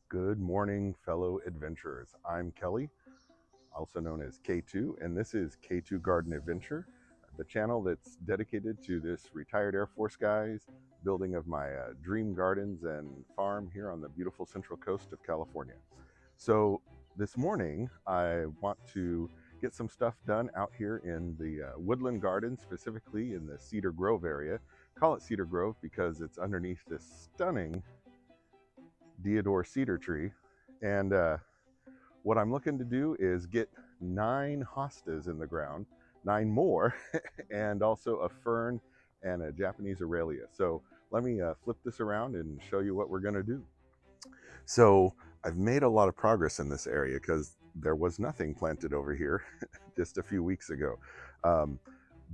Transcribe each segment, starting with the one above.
Good morning, fellow adventurers. I'm Kelly, also known as K2, and this is K2 Garden Adventure, the channel that's dedicated to this retired Air Force guy's building of my dream gardens and farm here on the beautiful central coast of California. So this morning, I want to get some stuff done out here in the woodland garden, specifically in the Cedar Grove area. Call it Cedar Grove because it's underneath this stunning deodar cedar tree. And what I'm looking to do is get 9 hostas in the ground, 9 more, and also a fern and a Japanese Aralia. So let me flip this around and show you what we're going to do. So I've made a lot of progress in this area because there was nothing planted over here just a few weeks ago. Um,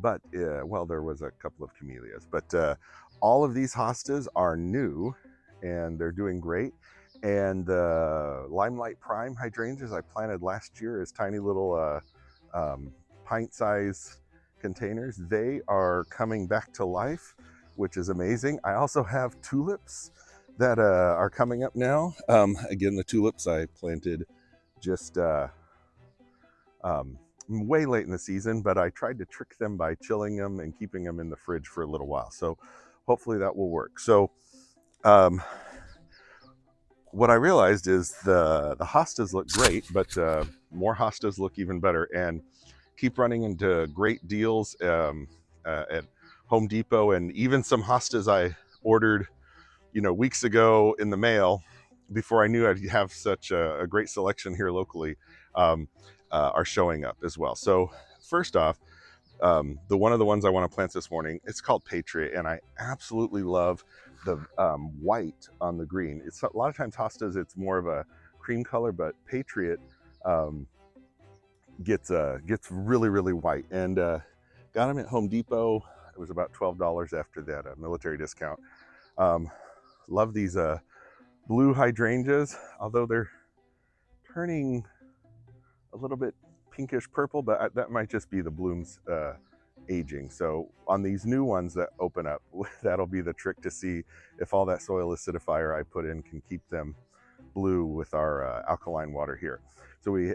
well, there was a couple of camellias, but all of these hostas are new and they're doing great. And the Limelight Prime hydrangeas I planted last year as tiny little pint-sized containers, they are coming back to life, which is amazing. I also have tulips that are coming up now. Again, the tulips I planted just way late in the season, but I tried to trick them by chilling them and keeping them in the fridge for a little while. So hopefully that will work. So what I realized is the hostas look great, but more hostas look even better, and keep running into great deals at Home Depot, and even some hostas I ordered, weeks ago in the mail before I knew I'd have such a great selection here locally, um, are showing up as well. So first off, one of the ones I want to plant this morning, it's called Patriot, and I absolutely love the white on the green. It's a lot of times hostas, it's more of a cream color, but Patriot um, gets really really white, and got them at Home Depot. It was about $12 after that military discount. Um, love these blue hydrangeas, although they're turning a little bit pinkish purple, but that might just be the blooms aging. So on these new ones that open up, that'll be the trick to see if all that soil acidifier I put in can keep them blue with our alkaline water here. So we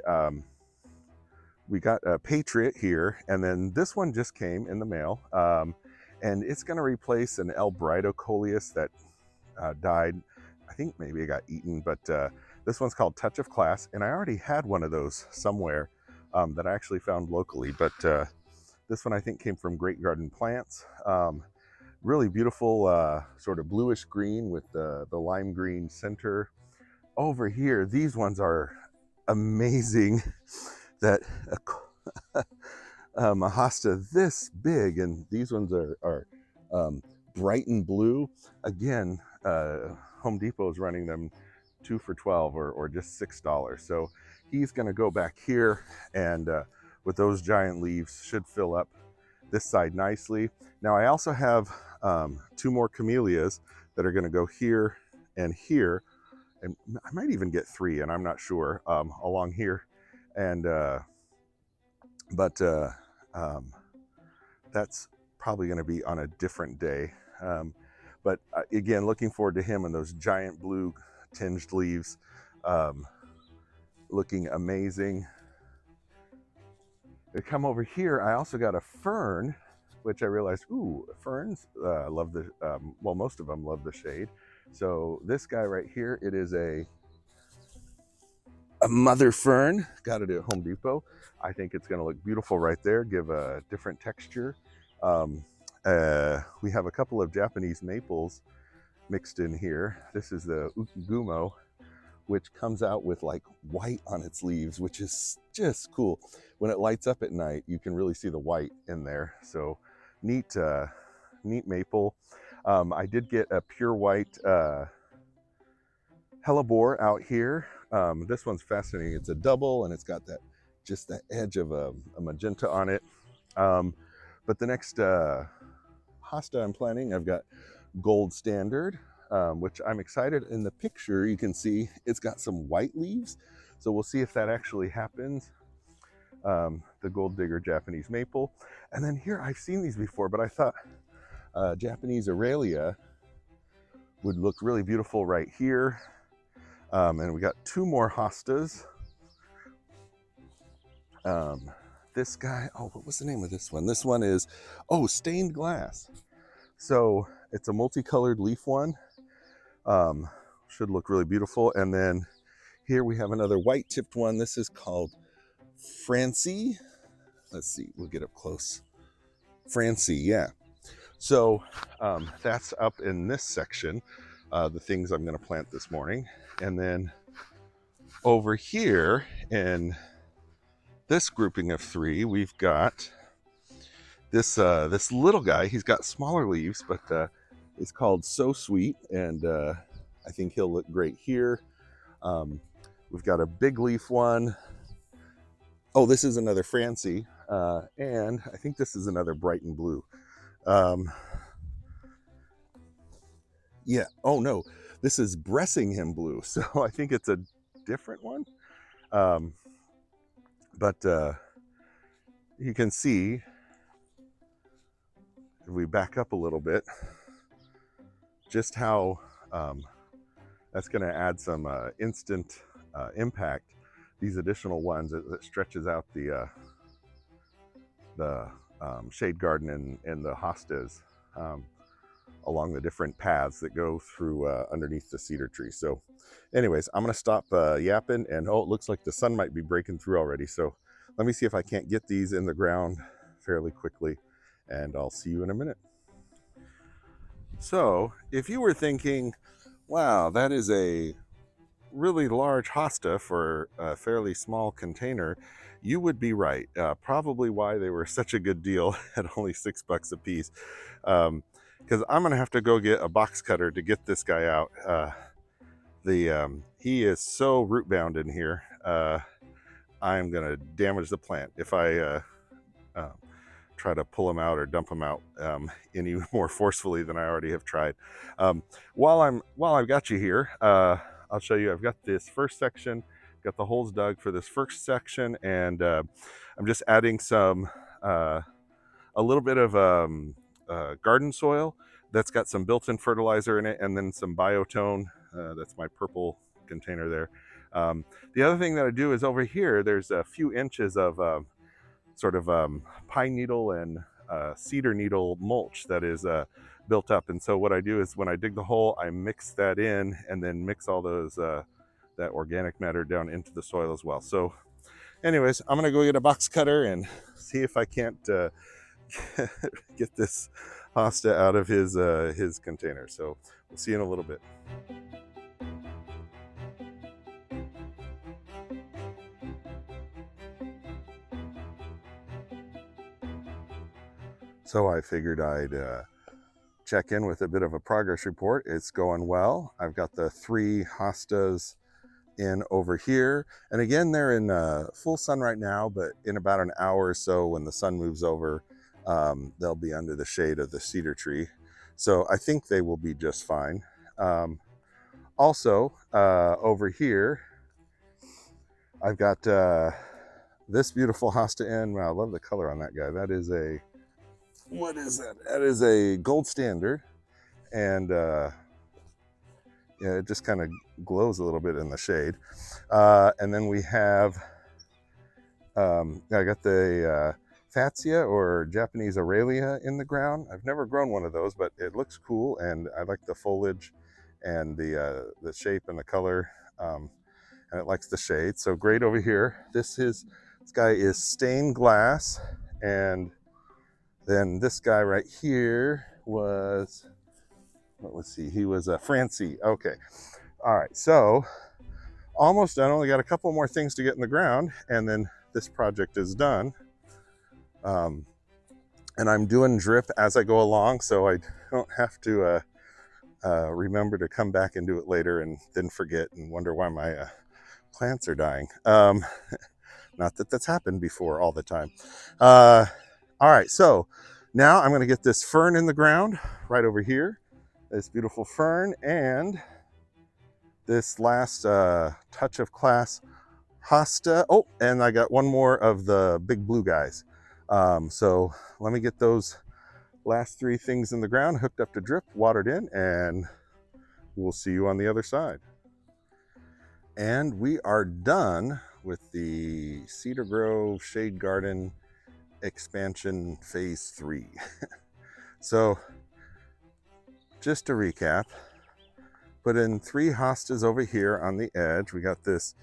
got a Patriot here, and then this one just came in the mail, and it's going to replace an Albrido coleus that died. I think maybe it got eaten, but this one's called Touch of Class, and I already had one of those somewhere that I actually found locally, but this one I think came from Great Garden Plants. Really beautiful, sort of bluish green with the lime green center. Over here, these ones are amazing. That a hosta this big, and these ones are bright and blue. Again, Home Depot is running them 2 for $12 or just $6. So he's going to go back here, and with those giant leaves should fill up this side nicely. Now I also have 2 more camellias that are going to go here and here, and I might even get 3, and I'm not sure, along here. And but that's probably going to be on a different day. But again, looking forward to him and those giant blue tinged leaves, looking amazing. To come over here, I also got a fern, which I realized, ooh, ferns love the, well, most of them love the shade. So this guy right here, it is a Mother Fern. Got it at Home Depot. I think it's going to look beautiful right there, give a different texture. We have a couple of Japanese maples mixed in here. This is the Ukigumo, which comes out with like white on its leaves, which is just cool. When it lights up at night, you can really see the white in there. So neat, neat maple. I did get a pure white hellebore out here. This one's fascinating. It's a double, and it's got that just that edge of a magenta on it. But the next hosta I'm planting, I've got Gold Standard, which I'm excited. In the picture, you can see it's got some white leaves. So we'll see if that actually happens. The Gold Digger Japanese Maple. And then here, I've seen these before, but I thought Japanese Aralia would look really beautiful right here. And we got 2 more hostas. This guy, oh, what was the name of this one? This one is, oh, stained glass. So it's a multicolored leaf one. Should look really beautiful. And then here we have another white tipped one. This is called Francie. Let's see, we'll get up close. Francie, yeah. So that's up in this section, the things I'm going to plant this morning. And then over here in this grouping of 3, we've got this this little guy. He's got smaller leaves, but it's called So Sweet, and I think he'll look great here. We've got a big leaf one. Oh, this is another Francie, and I think this is another Brighton Blue. Yeah, oh no, this is Bressingham Blue, so I think it's a different one. But you can see, if we back up a little bit, just how that's going to add some instant impact. These additional ones, it stretches out the shade garden and the hostas along the different paths that go through underneath the cedar tree. So anyways, I'm going to stop yapping, and oh, it looks like the sun might be breaking through already. So let me see if I can't get these in the ground fairly quickly, and I'll see you in a minute. So if you were thinking, wow, that is a really large hosta for a fairly small container, you would be right. Probably why they were such a good deal at only $6 a piece. Because I'm gonna have to go get a box cutter to get this guy out. He is so root bound in here. I'm gonna damage the plant if I try to pull him out or dump him out any more forcefully than I already have tried. While I've got you here, I'll show you. I've got this first section, got the holes dug for this first section, and I'm just adding some a little bit of garden soil that's got some built-in fertilizer in it, and then some biotone. That's my purple container there. The other thing that I do is over here, there's a few inches of sort of pine needle and cedar needle mulch that is built up. And so what I do is when I dig the hole, I mix that in and then mix all those that organic matter down into the soil as well. So anyways, I'm gonna go get a box cutter and see if I can't get this hosta out of his container. So we'll see you in a little bit. So I figured I'd check in with a bit of a progress report. It's going well. I've got the 3 hostas in over here. And again, they're in full sun right now, but in about an hour or so when the sun moves over, they'll be under the shade of the cedar tree. So I think they will be just fine. Also, over here, I've got this beautiful hosta in. Wow, I love the color on that guy. That is a, what is that? That is a gold standard. And yeah, it just kind of glows a little bit in the shade. And then we have, I got the Fatsia or Japanese Aralia in the ground. I've never grown one of those, but it looks cool, and I like the foliage and the shape and the color, and it likes the shade. So great over here. This guy is stained glass, and then this guy right here was, let's see, he was a Francie. Okay, all right, so almost done. Only got a couple more things to get in the ground, and then this project is done. And I'm doing drip as I go along, so I don't have to remember to come back and do it later and then forget and wonder why my plants are dying. Not that that's happened before all the time. All right, so now I'm gonna get this fern in the ground right over here. This beautiful fern, and this last touch of class hosta. Oh, and I got one more of the big blue guys. So let me get those last 3 things in the ground, hooked up to drip, watered in, and we'll see you on the other side. And we are done with the Cedar Grove Shade Garden expansion phase 3. So just to recap, put in 3 hostas over here on the edge. We got this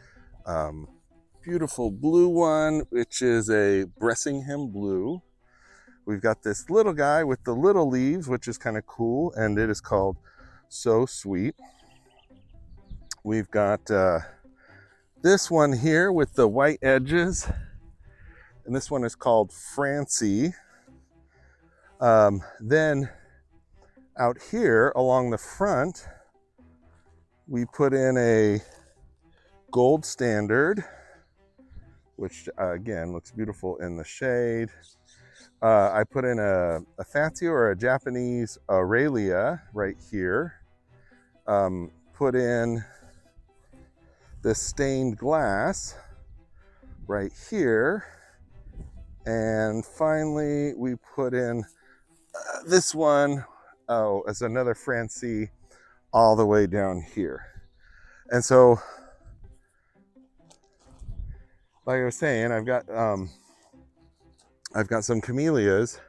beautiful blue one, which is a Bressingham blue. We've got this little guy with the little leaves, which is kind of cool, and it is called So Sweet. We've got this one here with the white edges, and this one is called Francie. Then out here along the front, we put in a gold standard, which again looks beautiful in the shade. I put in a fancy or a Japanese Aralia right here. Put in this stained glass right here. And finally, we put in this one, as another Francie all the way down here. And so, like I was saying, I've got some camellias,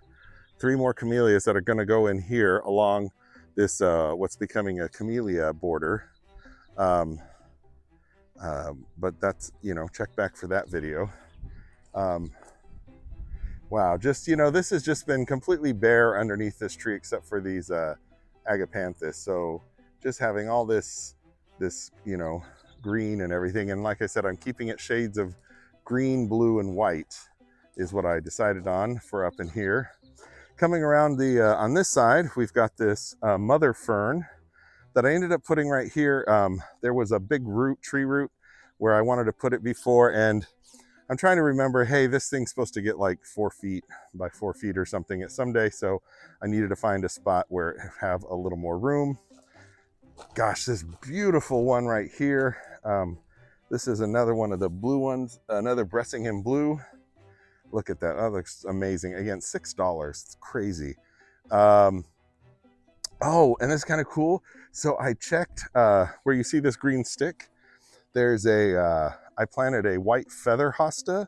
3 more camellias that are going to go in here along this what's becoming a camellia border. But that's, check back for that video. Wow, just, this has just been completely bare underneath this tree except for these agapanthus. So just having all this, green and everything. And like I said, I'm keeping it shades of green, blue, and white is what I decided on for up in here. Coming around the on this side, we've got this Mother Fern that I ended up putting right here. There was a big tree root where I wanted to put it before, and I'm trying to remember, hey, this thing's supposed to get like 4 feet by 4 feet or something at someday, so I needed to find a spot where it have a little more room. Gosh, this beautiful one right here. This is another one of the blue ones, another Bressingham blue. Look at that, that looks amazing. Again, $6, it's crazy. Oh, and it's kind of cool. So I checked where you see this green stick, there's I planted a white feather hosta,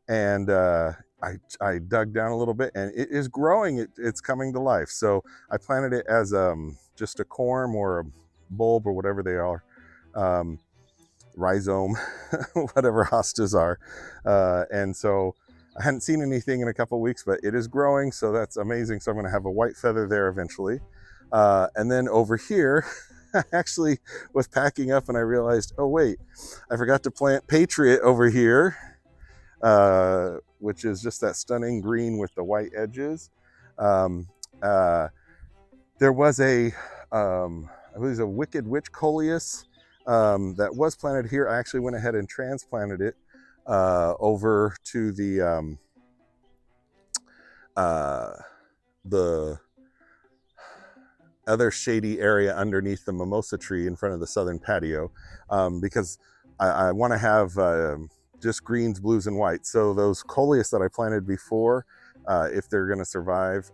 and I dug down a little bit, and it is growing. It's coming to life. So I planted it as just a corm or a bulb or whatever they are, rhizome, whatever hostas are. And so I hadn't seen anything in a couple weeks, but it is growing, so that's amazing. So I'm going to have a white feather there eventually. And then over here, I actually was packing up and I realized, oh wait, I forgot to plant Patriot over here, which is just that stunning green with the white edges. There was I believe a Wicked Witch Coleus that was planted here. I actually went ahead and transplanted it over to the other shady area underneath the mimosa tree in front of the southern patio, because I want to have just greens, blues, and whites. So those coleus that I planted before, if they're going to survive,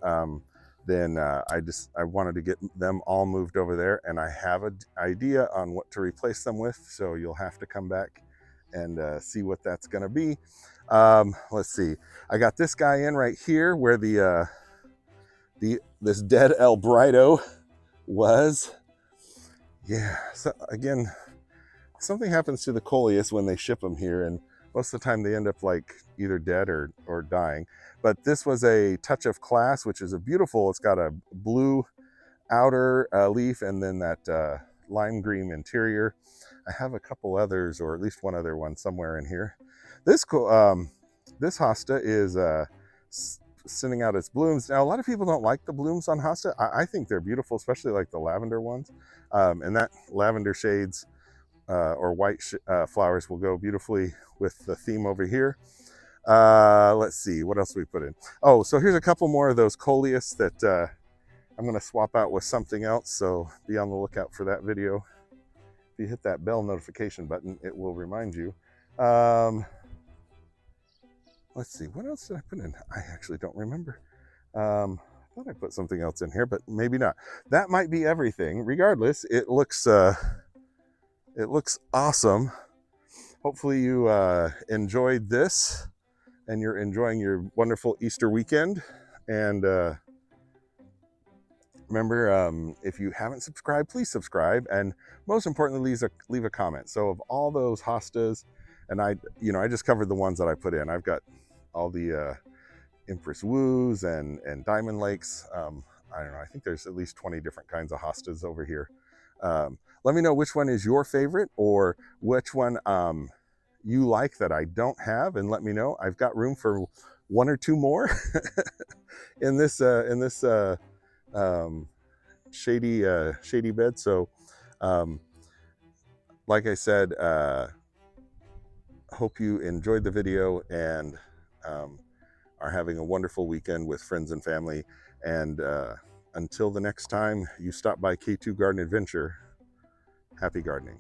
then I wanted to get them all moved over there, and I have an idea on what to replace them with. So you'll have to come back and see what that's going to be. Let's see. I got this guy in right here where this dead Albrido was. Yeah, so again, something happens to the coleus when they ship them here, and most of the time they end up like either dead or dying. But this was a Touch of Class, which is a beautiful, it's got a blue outer leaf and then that lime green interior. I have a couple others, or at least one other one somewhere in here. This hosta is sending out its blooms. Now, a lot of people don't like the blooms on hosta. I think they're beautiful, especially like the lavender ones. And that lavender shades or white flowers will go beautifully with the theme over here. Let's see, what else we put in? Oh, so here's a couple more of those coleus that I'm going to swap out with something else, so be on the lookout for that video. If you hit that bell notification button, it will remind you. Let's see, what else did I put in? I actually don't remember. I thought I put something else in here, but maybe not. That might be everything. Regardless, it looks awesome. hopefully you enjoyed this and you're enjoying your wonderful Easter weekend. And remember, if you haven't subscribed, please subscribe, and most importantly, leave a comment. So of all those hostas, and I just covered the ones that I put in. I've got all the Empress Woos and Diamond Lakes. I don't know, I think there's at least 20 different kinds of hostas over here. Let me know which one is your favorite, or which one you like that I don't have, and let me know. I've got room for one or two more in this shady bed. So like I said, hope you enjoyed the video and are having a wonderful weekend with friends and family. And until the next time you stop by K2 Garden Adventure, happy gardening.